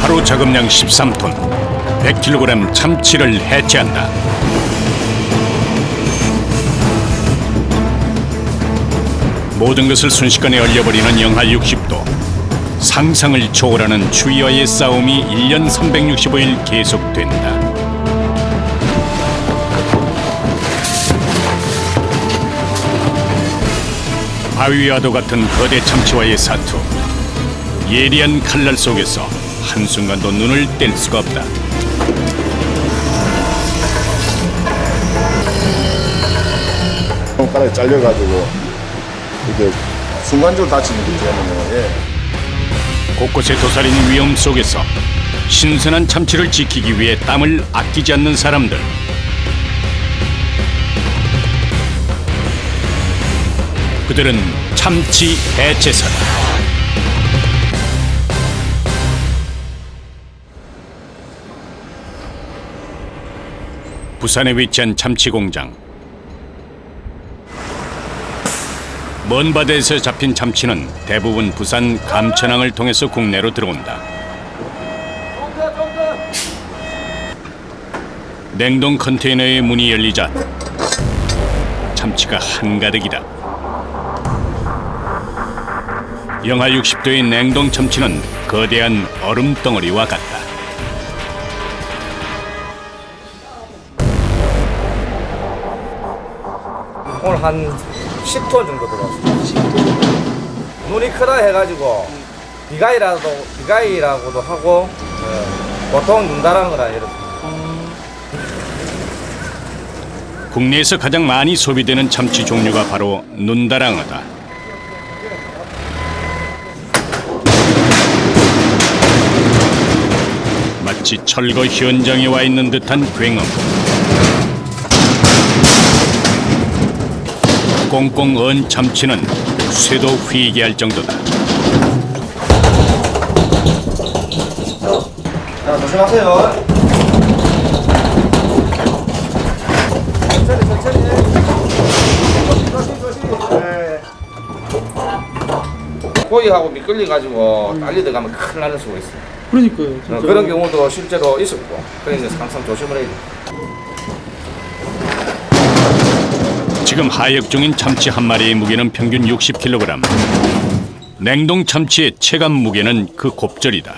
하루 작업량 13톤, 100kg 참치를 해체한다. 모든 것을 순식간에 얼려버리는 영하 60도. 상상을 초월하는 추위와의 싸움이 1년 365일 계속된다. 바위와도 같은 거대 참치와의 사투. 예리한 칼날 속에서 한순간도 눈을 뗄 수가 없다. 손가락이 잘려가지고 이게 순간적으로 다치는 게 때문에 곳곳에 도사린 위험 속에서 신선한 참치를 지키기 위해 땀을 아끼지 않는 사람들. 그들은 참치 해체사다. 부산에 위치한 참치 공장. 먼 바다에서 잡힌 참치는 대부분 부산 감천항을 통해서 국내로 들어온다. 냉동 컨테이너의 문이 열리자 참치가 한가득이다. 영하 60도의 냉동 참치는 거대한 얼음 덩어리와 같다. 오늘 한 10톤 정도 들어왔습니다. 눈이 크다 해가지고 비가이라고도 하고 보통 눈다랑어라 이렇게. 국내에서 가장 많이 소비되는 참치 종류가 바로 눈다랑어다. 마치 철거 현장에 와 있는 듯한 굉음. 꽁꽁 언 참치는 쇠도 휘게 할 정도다. 자, 조심하세요. 천천히. 네. 고기하고 미끌리 가지고 빨리 들어가면 큰일 나는 수가 있어요. 그러니까요. 진짜. 그런 경우도 실제로 있었고, 그러니까 항상 조심을 해야 돼요. 지금 하역 중인 참치 한 마리의 무게는 평균 60kg. 냉동 참치의 체감 무게는 그 곱절이다.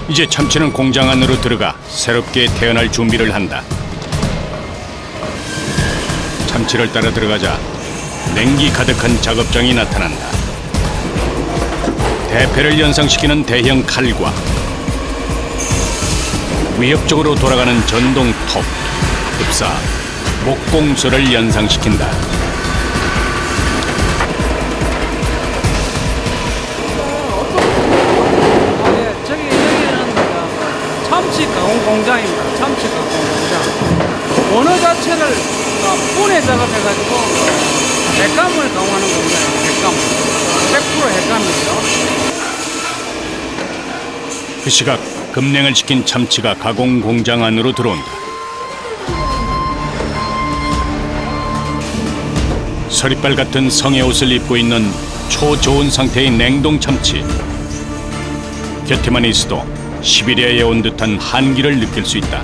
이제 참치는 공장 안으로 들어가 새롭게 태어날 준비를 한다. 참치를 따라 들어가자 냉기 가득한 작업장이 나타난다. 대패를 연상시키는 대형 칼과 위협적으로 돌아가는 전동 톱, 흡사, 목공소를 연상시킨다. 여기는 참치 가공 공장입니다. 참치 가공 공장. 원어 자체를 분해 작업해가지고 핵감을 가공하는 공장이에요. 핵감. 100% 핵감이죠. 그 시각 급냉을 시킨 참치가 가공 공장 안으로 들어온다. 서리빨 같은 성의 옷을 입고 있는 초저온 상태의 냉동 참치. 곁에만 있어도 시베리아에 온 듯한 한기를 느낄 수 있다.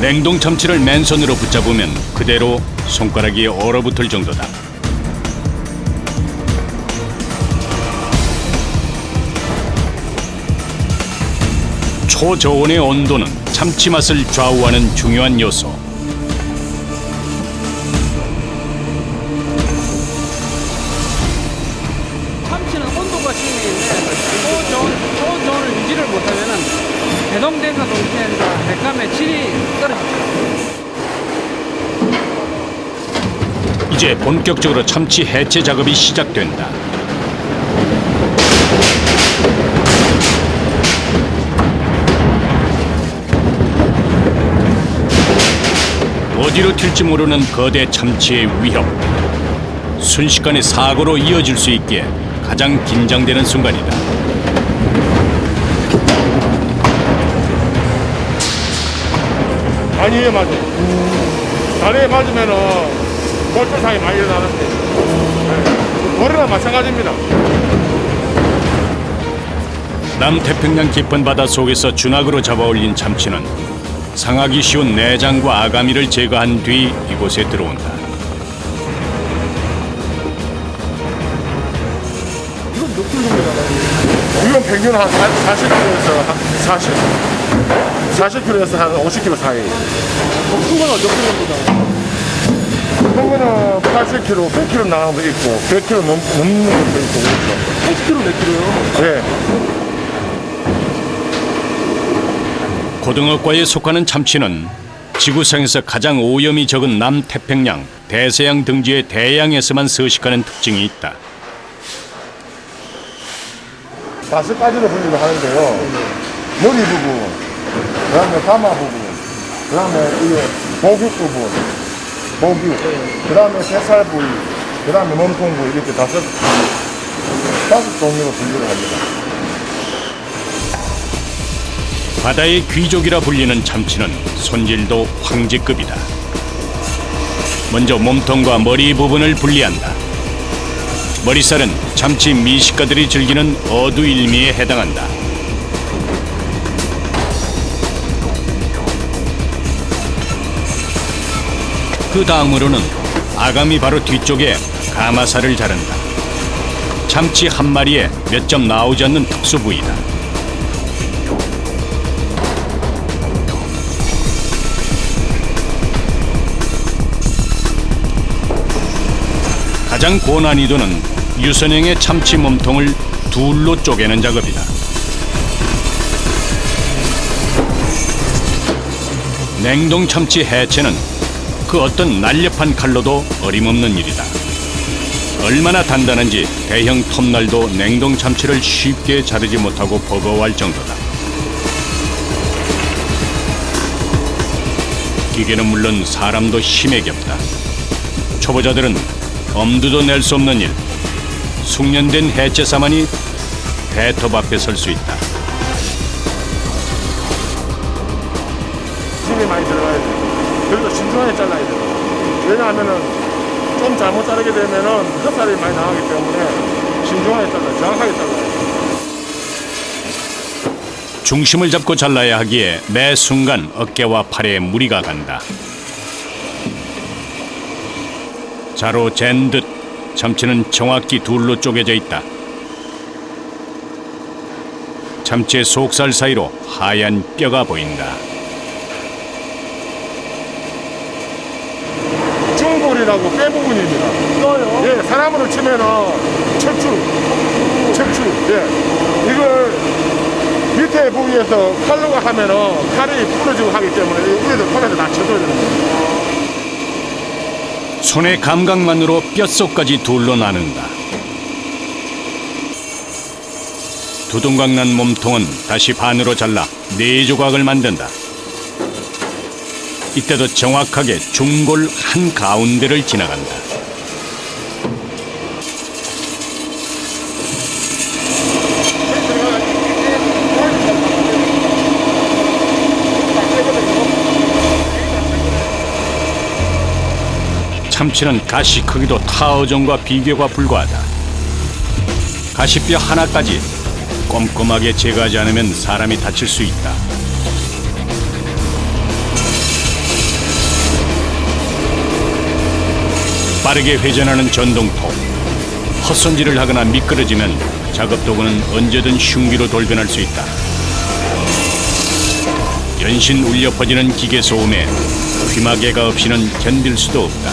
냉동 참치를 맨손으로 붙잡으면 그대로 손가락이 얼어붙을 정도다. 초저온의 온도는 참치 맛을 좌우하는 중요한 요소. 참치는 온도가 중요한데 초저온을 유지를 못하면은 해동된과 동시에 핵감의 질이 떨어집니다. 이제 본격적으로 참치 해체 작업이 시작된다. 어디로 튈지 모르는 거대 참치의 위협. 순식간에 사고로 이어질 수 있기에 가장 긴장되는 순간이다. 다리에 맞아. 다리에 맞으면은 골조상이 많이 일어나는데 고래나 마찬가지입니다. 남태평양 깊은 바다 속에서 준악으로 잡아올린 참치는 상하기 쉬운 내장과 아가미를 제거한 뒤 이곳에 들어온다. 이건 몇 킬로 정도 나가요? 이건 평균 한 40kg에서 40kg에서 한 50kg 사이. 큰 거는 몇 킬로 정도 나와요? 큰 거는 80kg, 100kg 나가는 것도 있고 100kg 넘는 것도 있고 그렇죠. 80kg, 몇 킬로요? 네. 고등어과에 속하는 참치는 지구상에서 가장 오염이 적은 남태평양, 대서양 등지의 대양에서만 서식하는 특징이 있다. 다섯가지로 분류를 하는데요. 머리 부분, 그 다음에 가마 부분, 그 다음에 이게 복육 부분, 복육, 그 다음에 새살 부위, 그 다음에 몸통 부위 이렇게 다섯 종류로 분류를 합니다. 바다의 귀족이라 불리는 참치는 손질도 황제급이다. 먼저 몸통과 머리 부분을 분리한다. 머리살은 참치 미식가들이 즐기는 어두일미에 해당한다. 그 다음으로는 아가미 바로 뒤쪽에 가마살을 자른다. 참치 한 마리에 몇 점 나오지 않는 특수 부위다. 가장 고난이도는 유선형의 참치 몸통을 둘로 쪼개는 작업이다. 냉동 참치 해체는 그 어떤 날렵한 칼로도 어림없는 일이다. 얼마나 단단한지 대형 톱날도 냉동 참치를 쉽게 자르지 못하고 버거워할 정도다. 기계는 물론 사람도 힘에 겹다. 초보자들은 엄두도 낼 수 없는 일, 숙련된 해체사만이 대톱 앞에 설 수 있다. 힘이 많이 들어가야 돼요. 그리고 신중하게 잘라야 돼요. 왜냐하면은 좀 잘못 자르게 되면은 흑살이 많이 나가기 때문에 신중하게 잘라요. 정확하게 잘라야 돼요. 중심을 잡고 잘라야 하기에 매 순간 어깨와 팔에 무리가 간다. 자로 잰 듯 참치는 정확히 둘로 쪼개져 있다. 참치의 속살 사이로 하얀 뼈가 보인다. 중골이라고 뼈 부분입니다. 뼈요? 예, 사람으로 치면은 척추. 예, 이걸 밑에 부위에서 칼로가 하면은 칼이 부러지고 하기 때문에 위에서 손에서 낮춰줘야 되는 거예요. 손의 감각만으로 뼛속까지 둘로 나눈다. 두둥강 난 몸통은 다시 반으로 잘라 4조각을 만든다. 이때도 정확하게 중골 한가운데를 지나간다. 참치는 가시 크기도 타어종과 비교가 불과하다. 가시뼈 하나까지 꼼꼼하게 제거하지 않으면 사람이 다칠 수 있다. 빠르게 회전하는 전동톱. 헛손질을 하거나 미끄러지면 작업도구는 언제든 흉기로 돌변할 수 있다. 연신 울려 퍼지는 기계 소음에 귀마개가 없이는 견딜 수도 없다.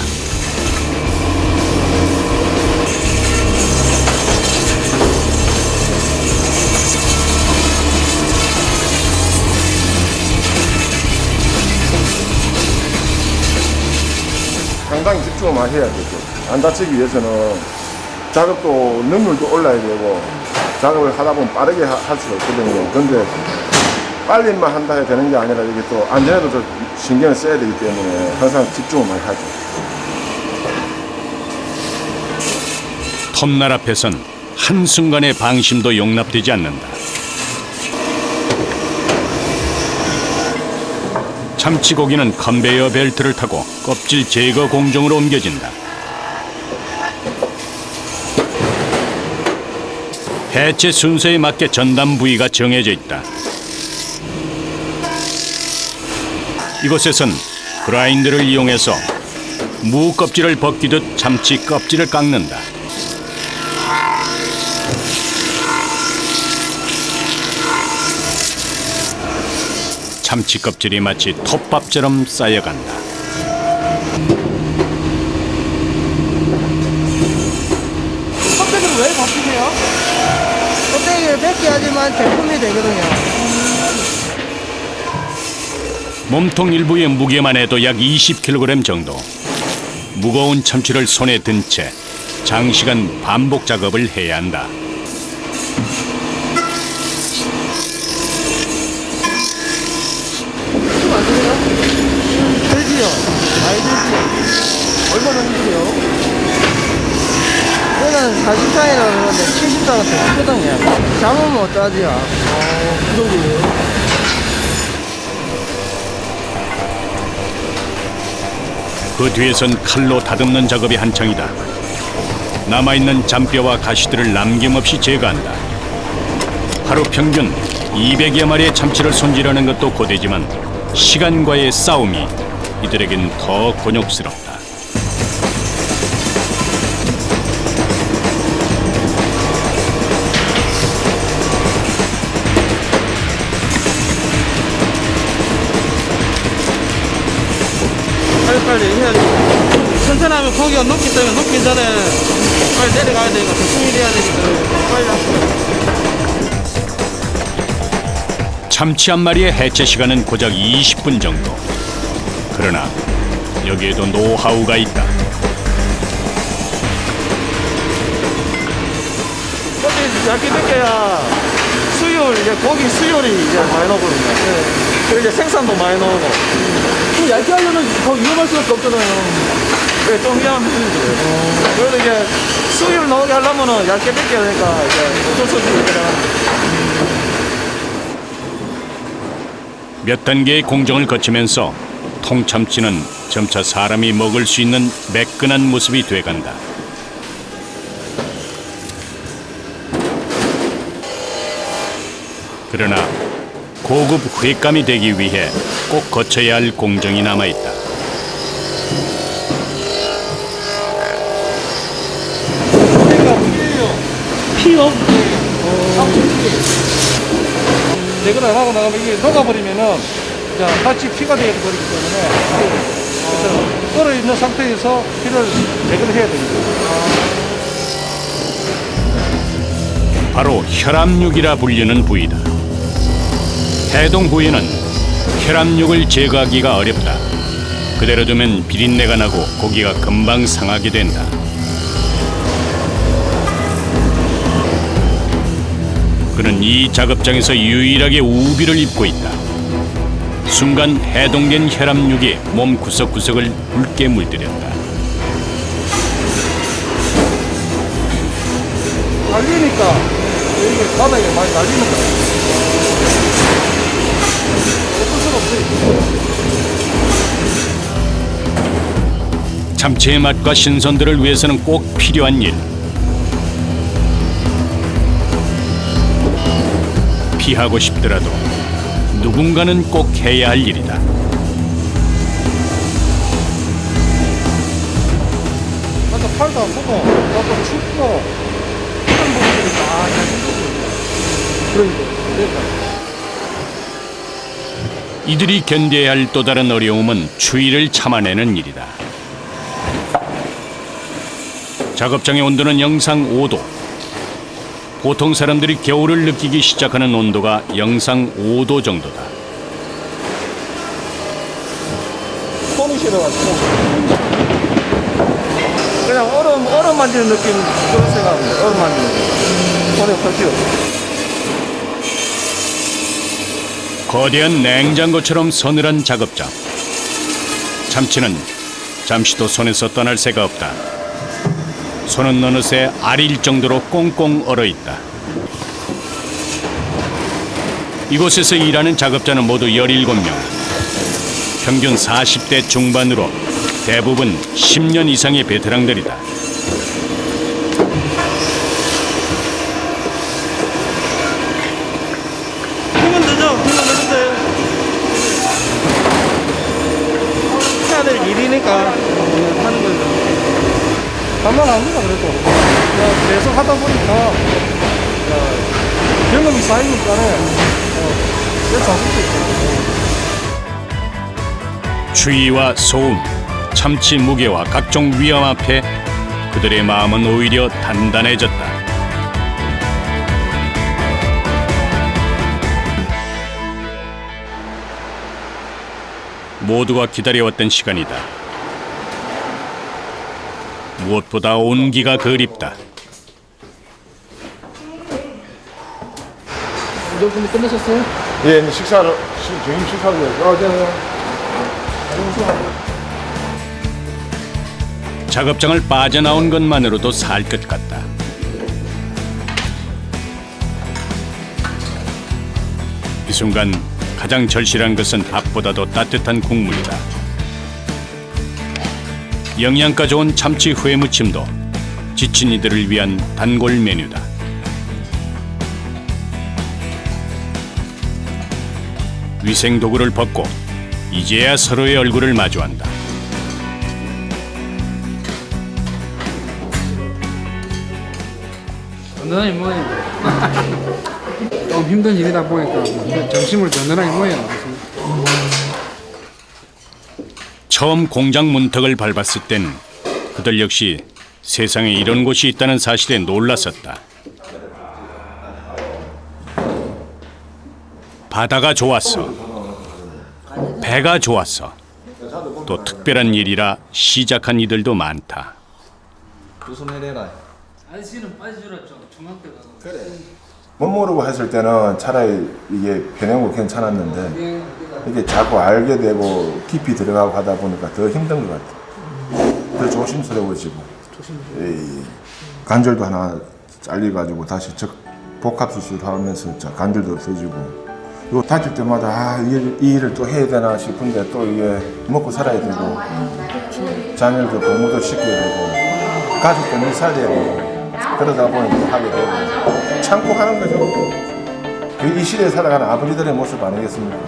상당히 집중을 많이 해야 되죠. 안 다치기 위해서는 작업도 능률도 올라야 되고 작업을 하다 보면 빠르게 할 수가 있거든요. 그런데 빨리만 한다 해야 되는 게 아니라 이게 또 안전에도 좀 신경을 써야 되기 때문에 항상 집중을 많이 하죠. 톱날 앞에선 한순간의 방심도 용납되지 않는다. 참치고기는 컨베이어 벨트를 타고 껍질 제거 공정으로 옮겨진다. 해체 순서에 맞게 전담 부위가 정해져 있다. 이곳에선 그라인더를 이용해서 무 껍질을 벗기듯 참치 껍질을 깎는다. 참치 껍질이 마치 톱밥처럼 쌓여간다. 껍데기를 왜 바꾸세요? 껍데기를 벗겨야지만 제품이 되거든요. 몸통 일부의 무게만 해도 약 20kg 정도. 무거운 참치를 손에 든 채 장시간 반복 작업을 해야 한다. 좀 안 되세요? 들지요? 많이 들지요? 얼마나 힘드세요? 이거는 40장이라고 그러는데 70장은 더 크거든요. 잡으면 어쩌지요? 그 정도예요? 그 뒤에선 칼로 다듬는 작업이 한창이다. 남아있는 잔뼈와 가시들을 남김없이 제거한다. 하루 평균 200여 마리의 참치를 손질하는 것도 고되지만 시간과의 싸움이 이들에겐 더 곤욕스럽다. 빨리 해야지. 천천히 하면 고기가 녹기 때문에 녹기 전에 빨리 내려가야 되니까 조심히 해야 되니까 빨리 하세요. 참치 한 마리의 해체 시간은 고작 20분 정도. 그러나 여기에도 노하우가 있다. 껍데기 얇게 벗겨야 수율, 이제 고기 수율이 이제 많이 나오거든요. 그리고 이제 생산도 많이 나오고. 얇게 하려면 더 위험할 수밖에 없잖아요. 네, 좀 위험한 부분이죠. 그래도 이제 수율 나오게 하려면은 얇게 벗겨야 되니까 이제 어쩔 수 없이 몇 단계의 공정을 거치면서 통참치는 점차 사람이 먹을 수 있는 매끈한 모습이 돼간다. 그러나 고급 횟감이 되기 위해 꼭 거쳐야 할 공정이 남아있다. 피요? 내거나 하고 나가면 이게 녹아버리면은 같이 피가 되어버리기 때문에 그래서 얼어있는 상태에서 피를 내거나 해야 됩니다. 바로 혈압육이라 불리는 부위다. 해동 부위는 혈압육을 제거하기가 어렵다. 그대로 두면 비린내가 나고 고기가 금방 상하게 된다. 그는 이 작업장에서 유일하게 우비를 입고 있다. 순간 해동된 혈압육이 몸 구석구석을 붉게 물들였다. 날리니까 이게 바닥에 많이 날리는 거예요. 어쩔 수가 없어요. 참치의 맛과 신선도를 위해서는 꼭 필요한 일. 피하고 싶더라도 누군가는 꼭 해야 할 일이다. 맞아, 팔도 아프고, 나도 춥고, 이런 부분들이 다 그러니까. 이들이 견뎌야 할 또 다른 어려움은 추위를 참아내는 일이다. 작업장의 온도는 영상 5도. 보통 사람들이 겨울을 느끼기 시작하는 온도가 영상 5도 정도다. 손이 시려가지고. 그냥 얼음 만지는 느낌, 그런 생각합니다. 얼음 만지는 느낌. 손에 펼치고. 거대한 냉장고처럼 서늘한 작업장. 참치는 잠시도 손에서 떠날 새가 없다. 손은 어느새 아릴 정도로 꽁꽁 얼어있다. 이곳에서 일하는 작업자는 모두 17명. 평균 40대 중반으로 대부분 10년 이상의 베테랑들이다. 하니까 하는 거죠. 반말 합니다, 그래도. 계속 하다 보니까 경험이 쌓이니까는 잘쓸 수 있어요. 추위와 소음, 참치 무게와 각종 위험 앞에 그들의 마음은 오히려 단단해졌다. 모두가 기다려왔던 시간이다. 무엇보다 온기가 그립다. 운동분이 끝내셨어요? 예, 이제 식사를 저희 식사를 작업장을 빠져나온 것만으로도 살 것 같다. 이 순간 가장 절실한 것은 밥보다도 따뜻한 국물이다. 영양가 좋은 참치 회무침도 지친 이들을 위한 단골 메뉴다. 위생 도구를 벗고 이제야 서로의 얼굴을 마주한다. 든든하게 먹어야 돼. 좀 힘든 일이다 보니까 점심을 든든하게 먹어야 돼. 처음 공장 문턱을 밟았을 땐 그들 역시 세상에 이런 곳이 있다는 사실에 놀랐었다. 바다가 좋았어. 배가 좋았어. 또 특별한 일이라 시작한 이들도 많다. 조심해내라. 아저씨는 빠지더라 좀 중학교 가서. 그래. 못 모르고 했을 때는 차라리 이게 변형고 괜찮았는데 이게 자꾸 알게 되고 깊이 들어가고 하다 보니까 더 힘든 것 같아. 더 조심스러워지고. 이 관절도 하나 잘려가지고 다시 복합 수술하면서 관절도 없어지고. 이거 다칠 때마다 이 일을 또 해야 되나 싶은데 또 이게 먹고 살아야 되고 자녀도 공부도 시켜야 되고 가족도 늘 살려야 되고 그러다 보니 또 하게 되고 참고 하는 거죠. 이 시대에 살아가는 아버지들의 모습 아니겠습니까?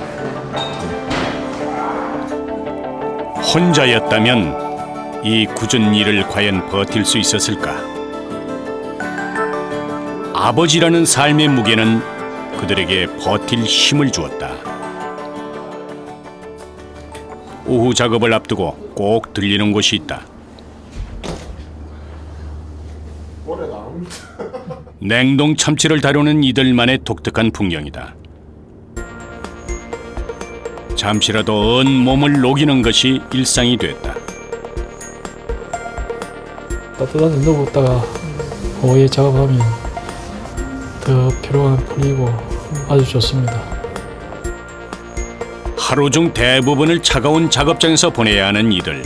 혼자였다면 이 굳은 일을 과연 버틸 수 있었을까? 아버지라는 삶의 무게는 그들에게 버틸 힘을 주었다. 오후 작업을 앞두고 꼭 들리는 곳이 있다. 냉동 참치를 다루는 이들만의 독특한 풍경이다. 잠시라도 언 몸을 녹이는 것이 일상이 됐다. 따뜻한 데 넣었다가 오후에 작업하면 더 피로가 풀리고 아주 좋습니다. 하루 중 대부분을 차가운 작업장에서 보내야 하는 이들.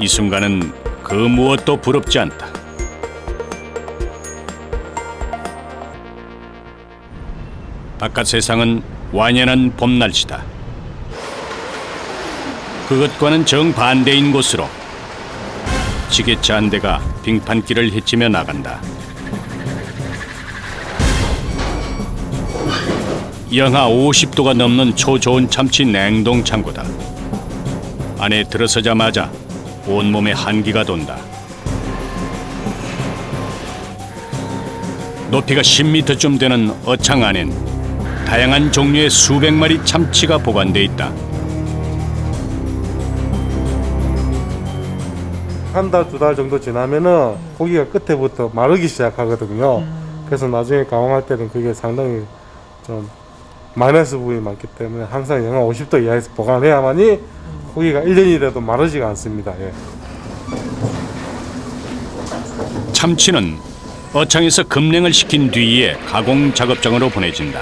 이 순간은 그 무엇도 부럽지 않다. 바깥 세상은 완연한 봄 날씨다. 그것과는 정반대인 곳으로 지게차 한 대가 빙판길을 헤치며 나간다. 영하 50도가 넘는 초저온 참치 냉동 창고다. 안에 들어서자마자 온몸에 한기가 돈다. 높이가 10m쯤 되는 어창 안엔 다양한 종류의 수백 마리 참치가 보관돼 있다. 한 달, 두 달 정도 지나면은 고기가 끝에부터 마르기 시작하거든요. 그래서 나중에 가공할 때는 그게 상당히 좀 마이너스 부분이 많기 때문에 항상 영하 50도 이하에서 보관해야만이 고기가 1년이라도 마르지가 않습니다. 예. 참치는 어창에서 급냉을 시킨 뒤에 가공 작업장으로 보내진다.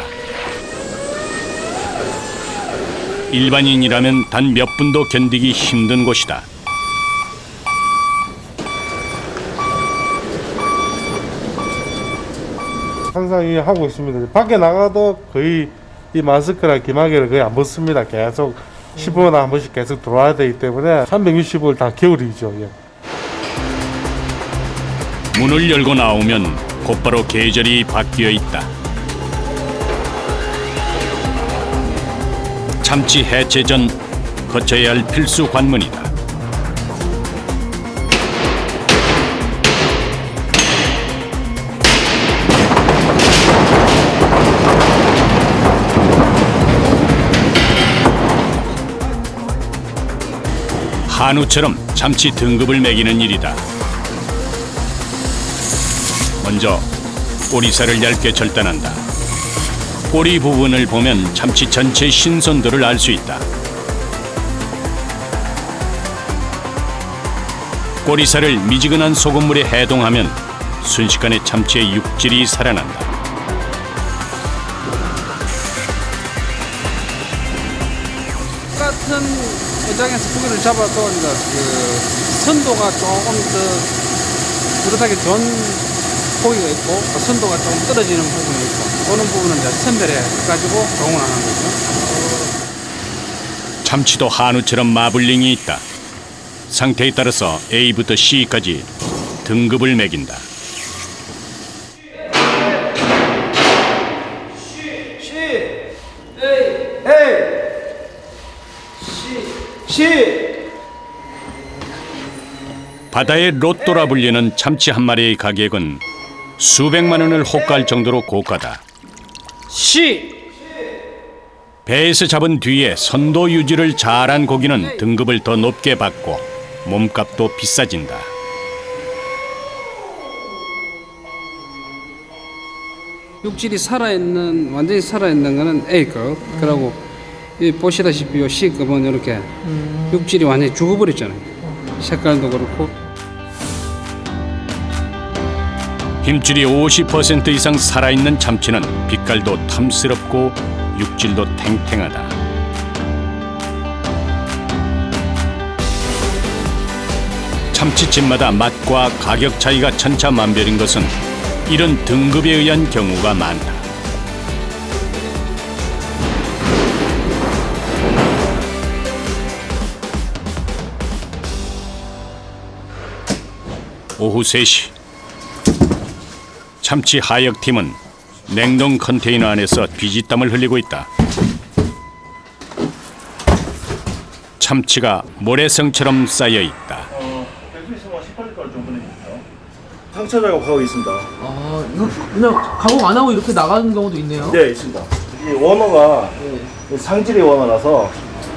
일반인이라면 단 몇 분도 견디기 힘든 곳이다. 항상 이 하고 있습니다. 밖에 나가도 거의 이 마스크랑 기마개를 거의 안 벗습니다. 계속 15분에 한 번씩 계속 들어와야 되기 때문에 365일 다 겨울이죠. 예. 문을 열고 나오면 곧바로 계절이 바뀌어 있다. 참치 해체 전 거쳐야 할 필수 관문이다. 한우처럼 참치 등급을 매기는 일이다. 먼저 꼬리살을 얇게 절단한다. 꼬리 부분을 보면 참치 전체 신선도를 알 수 있다. 꼬리살을 미지근한 소금물에 해동하면 순식간에 참치의 육질이 살아난다. 같은 어장에서 고기를 잡아도 이제 그 선도가 조금 더 그릇하게 좋은 고기가 있고 또 선도가 조금 떨어지는 부분이 있고 그런 부분은 이제 선별해 가지고 가공을 하는 거죠. 참치도 한우처럼 마블링이 있다. 상태에 따라서 A부터 C까지 등급을 매긴다. 바다의 로또라 불리는 참치 한 마리의 가격은 수백만 원을 호가할 정도로 고가다. 배에서 잡은 뒤에 선도 유지를 잘한 고기는 등급을 더 높게 받고 몸값도 비싸진다. 육질이 살아있는 완전히 살아있는 거는 A급 그리고 이 보시다시피 이 C급은 이렇게 육질이 완전히 죽어버렸잖아요. 색깔도 그렇고. 힘줄이 50% 이상 살아있는 참치는 빛깔도 탐스럽고 육질도 탱탱하다. 참치집마다 맛과 가격 차이가 천차만별인 것은 이런 등급에 의한 경우가 많다. 오후 3시 참치 하역팀은 냉동 컨테이너 안에서 비지땀을 흘리고 있다. 참치가 모래성처럼 쌓여 있다. 상처 작업하고 있습니다. 아, 이거 그냥 가공 안 하고 이렇게 나가는 경우도 있네요. 네, 있습니다. 이 원어가 상질의 원어라서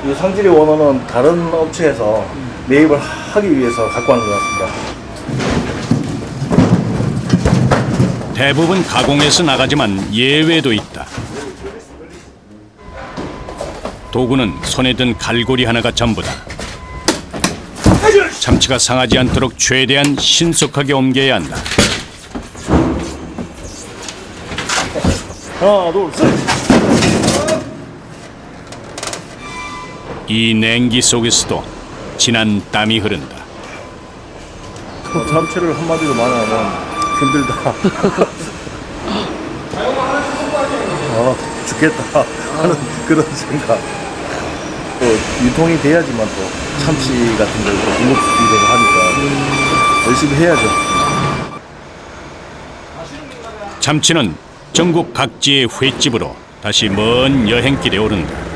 이 상질의 원어는 다른 업체에서 매입을 하기 위해서 갖고 하는 것 같습니다. 대부분 가공해서 나가지만 예외도 있다. 도구는 손에 든 갈고리 하나가 전부다. 참치가 상하지 않도록 최대한 신속하게 옮겨야 한다. 하나, 둘, 셋. 이 냉기 속에서도 진한 땀이 흐른다. 참치를 한마디로 말하면 힘들다. 죽겠다 하는 그런 생각. 또 유통이 돼야지만 또 참치 같은 걸 또 공급이 되고 하니까 열심히 해야죠. 참치는 전국 각지의 횟집으로 다시 먼 여행길에 오른다.